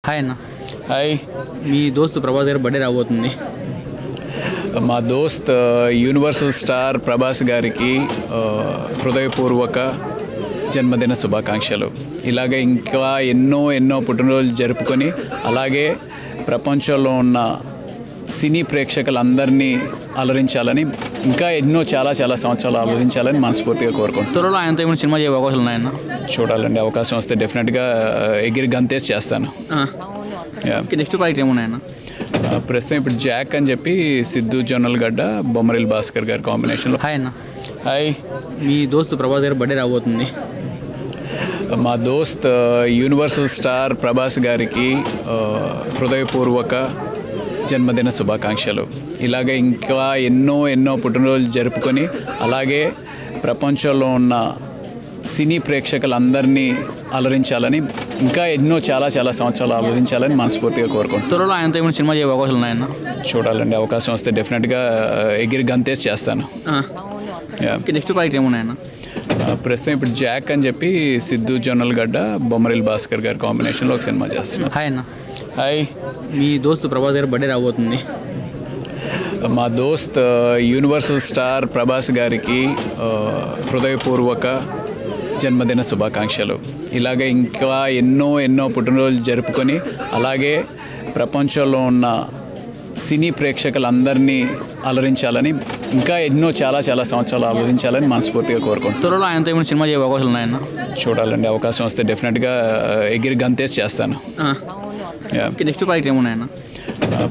Hi అన్న. Hi. మీ దోస్తు ప్రభాస్ గారి బర్త్డే రాబోతుంది. మా దోస్త్ యూనివర్సల్ స్టార్ ప్రభాస్ గారికి హృదయపూర్వక జన్మదిన శుభాకాంక్షలు. ఇలాగే ఇంకా ఎన్నో పుట్టినరోజులు జరుపుకొని అలాగే ప్రపంచంలో ఉన్న సినీ ప్రేక్షకులందరినీ అలరించాలని ఇంకా చాలా సంవత్సరాలు అలరించాలని మనస్ఫూర్తిగా కోరుకుంటున్నాను. త్వరలో ఆయనతో ఏమైనా సినిమా చేయ అవకాశాలు ఉన్నాయన్న? చూడాలండి, అవకాశం వస్తే డెఫినెట్గా ఎగిరి గంతేసి చేస్తాను. నెక్స్ట్ ప్రాజెక్ట్ ఏమున్నాయన్న? ప్రస్తుతం ఇప్పుడు జాక్ అని చెప్పి సిద్ధు జొన్నలగడ్డ బొమ్మరిల్ భాస్కర్ గారి కాంబినేషన్లో. హాయ్ అన్న. హాయ్. మీ దోస్తు ప్రభాస్ గారి బర్త్డే రాబోతుంది. మా దోస్త్ యూనివర్సల్ స్టార్ ప్రభాస్ గారికి హృదయపూర్వక జన్మదిన శుభాకాంక్షలు. ఇలాగే ఇంకా ఎన్నో పుట్టినరోజులు జరుపుకొని అలాగే ప్రపంచంలో ఉన్న సినీ ప్రేక్షకులందరినీ అలరించాలని ఇంకా చాలా సంవత్సరాలు అలరించాలని మనస్ఫూర్తిగా కోరుకుంటున్నాను. త్వరలో ఆయనతో ఏమైనా సినిమా చేయ అవకాశాలు ఉన్నాయన్న? చూడాలండి, అవకాశం వస్తే డెఫినెట్గా ఎగిరి గంతేసి చేస్తాను. నెక్స్ట్ ప్రాజెక్ట్ ఏమున్నాయన్న? ప్రస్తుతం ఇప్పుడు జాక్ అని చెప్పి సిద్ధు జొన్నలగడ్డ బొమ్మరిల్ భాస్కర్ గారి కాంబినేషన్లో ఒక సినిమా చేస్తున్నాను. హాయ్ అన్న. హాయ్. మీ దోస్తు ప్రభాస్ గారి బర్త్డే రాబోతుంది. మా దోస్త్ యూనివర్సల్ స్టార్ ప్రభాస్ గారికి హృదయపూర్వక జన్మదిన శుభాకాంక్షలు. ఇలాగే ఇంకా ఎన్నో పుట్టినరోజులు జరుపుకొని అలాగే ప్రపంచంలో ఉన్న సినీ ప్రేక్షకులందరినీ అలరించాలని ఇంకా చాలా సంవత్సరాలు అలరించాలని మనస్ఫూర్తిగా కోరుకుంటున్నాను. త్వరలో ఆయనతో ఏమైనా సినిమా చేయ అవకాశాలు ఉన్నాయన్న? చూడాలండి, అవకాశం వస్తే డెఫినెట్గా ఎగిరి గంతేసి చేస్తాను. నెక్స్ట్ ప్రాజెక్ట్ ఏమున్నాయన్న?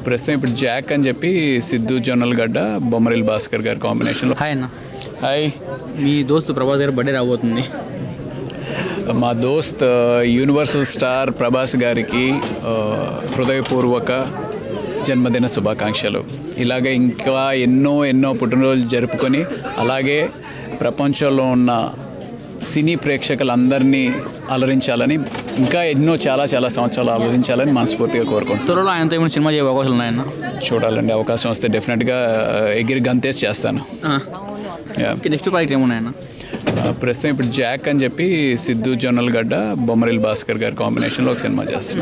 ప్రస్తుతం ఇప్పుడు జాక్ అని చెప్పి సిద్ధు జొన్నలగడ్డ బొమ్మరిల్ భాస్కర్ గారి కాంబినేషన్లో. హాయ్ అన్న. హాయ్. మీ దోస్తు ప్రభాస్ గారి బర్త్డే రాబోతుంది. మా దోస్త్ యూనివర్సల్ స్టార్ ప్రభాస్ గారికి హృదయపూర్వక జన్మదిన శుభాకాంక్షలు. ఇలాగే ఇంకా ఎన్నో పుట్టినరోజులు జరుపుకొని అలాగే ప్రపంచంలో ఉన్న సినీ ప్రేక్షకులందరినీ అలరించాలని ఇంకా చాలా సంవత్సరాలు అలరించాలని మనస్ఫూర్తిగా కోరుకుంటున్నాను. త్వరలో ఆయనతో ఏమైనా సినిమా చేయ అవకాశాలు ఉన్నాయన్న? చూడాలండి, అవకాశం వస్తే డెఫినెట్గా ఎగిరి గంతేసి చేస్తాను. నెక్స్ట్ ప్రాజెక్ట్ ఏమున్నాయన్న? ప్రస్తుతం ఇప్పుడు జాక్ అని చెప్పి సిద్ధు జొన్నలగడ్డ బొమ్మరిల్ భాస్కర్ గారి కాంబినేషన్లో ఒక సినిమా చేస్తున్నాను.